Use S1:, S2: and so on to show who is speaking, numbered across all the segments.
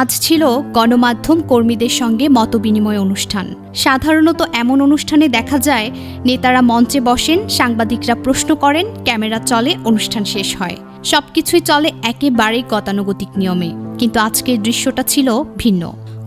S1: আজ ছিল গণমাধ্যম কর্মীদের সঙ্গে মতবিনিময় অনুষ্ঠান। সাধারণত এমন অনুষ্ঠানে দেখা যায় নেতারা মঞ্চে বসেন, সাংবাদিকরা প্রশ্ন করেন, ক্যামেরা চলে, অনুষ্ঠান শেষ হয়। সবকিছুই চলে একেবারেই গতানুগতিক নিয়মে। কিন্তু আজকের দৃশ্যটা ছিল ভিন্ন।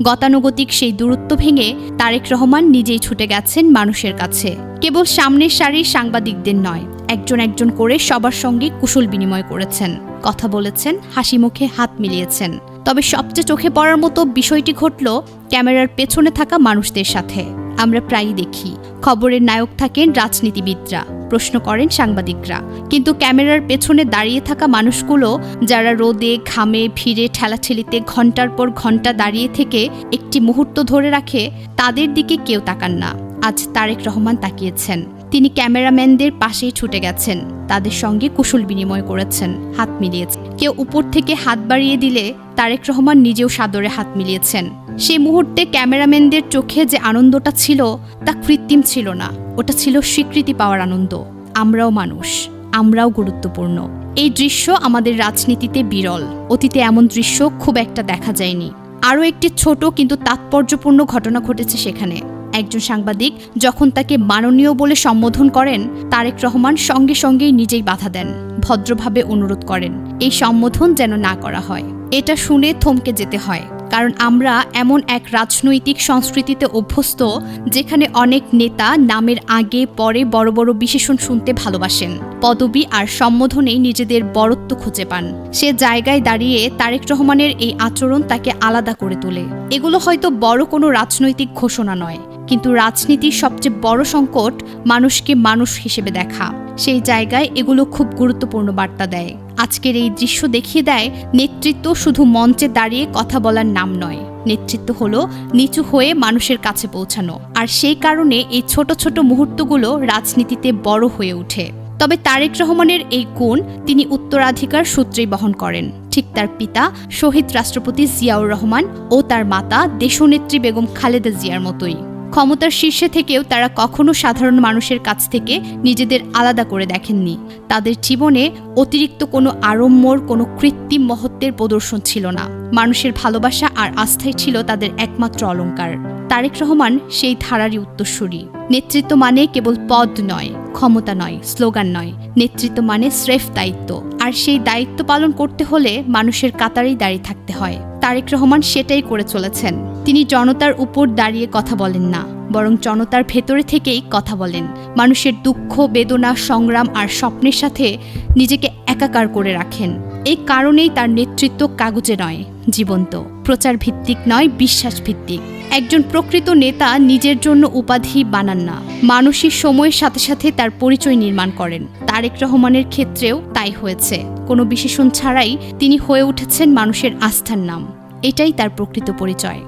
S1: গতানুগতিক সেই দূরত্ব ভেঙে তারেক রহমান নিজেই ছুটে গেছেন মানুষের কাছে। কেবল সামনের সারির সাংবাদিকদের নয়, একজন একজন করে সবার সঙ্গে কুশল বিনিময় করেছেন, কথা বলেছেন, হাসি মুখে হাত মিলিয়েছেন। তবে সবচেয়ে চোখে পড়ার মতো বিষয়টি ঘটল ক্যামেরার পেছনে থাকা মানুষদের সাথে। আমরা প্রায়ই দেখি খবরের নায়ক থাকেন রাজনীতিবিদরা, প্রশ্ন করেন সাংবাদিকরা, কিন্তু ক্যামেরার পেছনে দাঁড়িয়ে থাকা মানুষগুলো, যারা রোদে ঘামে ভিড়ে ঠেলাঠেলিতে ঘন্টার পর ঘন্টা দাঁড়িয়ে থেকে একটি মুহূর্ত ধরে রাখে, তাদের দিকে কেউ তাকান না। আজ তারেক রহমান তাকিয়েছেন। তিনি ক্যামেরাম্যানদের পাশেই ছুটে গেছেন, তাদের সঙ্গে কুশল বিনিময় করেছেন, হাত মিলিয়েছেন। কেউ উপর থেকে হাত বাড়িয়ে দিলে তারেক রহমান নিজেও সাদরে হাত মিলিয়েছেন। সেই মুহূর্তে ক্যামেরাম্যানদের চোখে যে আনন্দটা ছিল তা কৃত্রিম ছিল না, ওটা ছিল স্বীকৃতি পাওয়ার আনন্দ। আমরাও মানুষ, আমরাও গুরুত্বপূর্ণ। এই দৃশ্য আমাদের রাজনীতিতে বিরল। অতীতে এমন দৃশ্য খুব একটা দেখা যায়নি। আরও একটি ছোট কিন্তু তাৎপর্যপূর্ণ ঘটনা ঘটেছে সেখানে। একজন সাংবাদিক যখন তাকে মাননীয় বলে সম্বোধন করেন, তারেক রহমান সঙ্গে সঙ্গেই নিজেই বাধা দেন, ভদ্রভাবে অনুরোধ করেন এই সম্বোধন যেন না করা হয়। এটা শুনে থমকে যেতে হয়, কারণ আমরা এমন এক রাজনৈতিক সংস্কৃতিতে অভ্যস্ত যেখানে অনেক নেতা নামের আগে পরে বড় বড় বিশেষণ শুনতে ভালোবাসেন, পদবি আর সম্বোধনেই নিজেদের বড়ত্ব খুঁজে পান। সে জায়গায় দাঁড়িয়ে তারেক রহমানের এই আচরণ তাকে আলাদা করে তোলে। এগুলো হয়তো বড় কোনো রাজনৈতিক ঘোষণা নয়, কিন্তু রাজনীতির সবচেয়ে বড় সংকট মানুষকে মানুষ হিসেবে দেখা। সেই জায়গায় এগুলো খুব গুরুত্বপূর্ণ বার্তা দেয়। আজকের এই দৃশ্য দেখিয়ে দেয় নেতৃত্ব শুধু মঞ্চে দাঁড়িয়ে কথা বলার নাম নয়, নেতৃত্ব হলো নিচু হয়ে মানুষের কাছে পৌঁছানো। আর সেই কারণে এই ছোট ছোট মুহূর্তগুলো রাজনীতিতে বড় হয়ে ওঠে। তবে তারেক রহমানের এই গুণ তিনি উত্তরাধিকার সূত্রেই বহন করেন, ঠিক তার পিতা শহীদ রাষ্ট্রপতি জিয়াউর রহমান ও তার মাতা দেশনেত্রী বেগম খালেদা জিয়ার মতোই। ক্ষমতার শীর্ষে থেকেও তারা কখনো সাধারণ মানুষের কাছ থেকে নিজেদের আলাদা করে দেখেননি। তাদের জীবনে অতিরিক্ত কোনো আড়ম্বর, কোনো কৃত্রিম মহত্বের প্রদর্শন ছিল না। মানুষের ভালোবাসা আর আস্থাই ছিল তাদের একমাত্র অলংকার। তারেক রহমান সেই ধারারই উত্তরসূরি। নেতৃত্ব মানে কেবল পদ নয়, ক্ষমতা নয়, স্লোগান নয়। নেতৃত্ব মানে স্রেফ দায়িত্ব, আর সেই দায়িত্ব পালন করতে হলে মানুষের কাতারেই দাঁড়িয়ে থাকতে হয়। তারেক রহমান সেটাই করে চলেছেন। তিনি জনতার উপর দাঁড়িয়ে কথা বলেন না, বরং জনতার ভেতরে থেকেই কথা বলেন। মানুষের দুঃখ, বেদনা, সংগ্রাম আর স্বপ্নের সাথে নিজেকে একাকার করে রাখেন। এই কারণেই তার নেতৃত্ব কাগজে নয়, জীবন্ত, প্রচার ভিত্তিক নয়, বিশ্বাস ভিত্তিক। একজন প্রকৃত নেতা নিজের জন্য উপাধি বানান না, মানুষের সময়ের সাথে সাথে তার পরিচয় নির্মাণ করেন। তারেক রহমানের ক্ষেত্রেও তাই হয়েছে। কোনো বিশেষণ ছাড়াই তিনি হয়ে উঠেছেন মানুষের আস্থার নাম। এটাই তার প্রকৃত পরিচয়।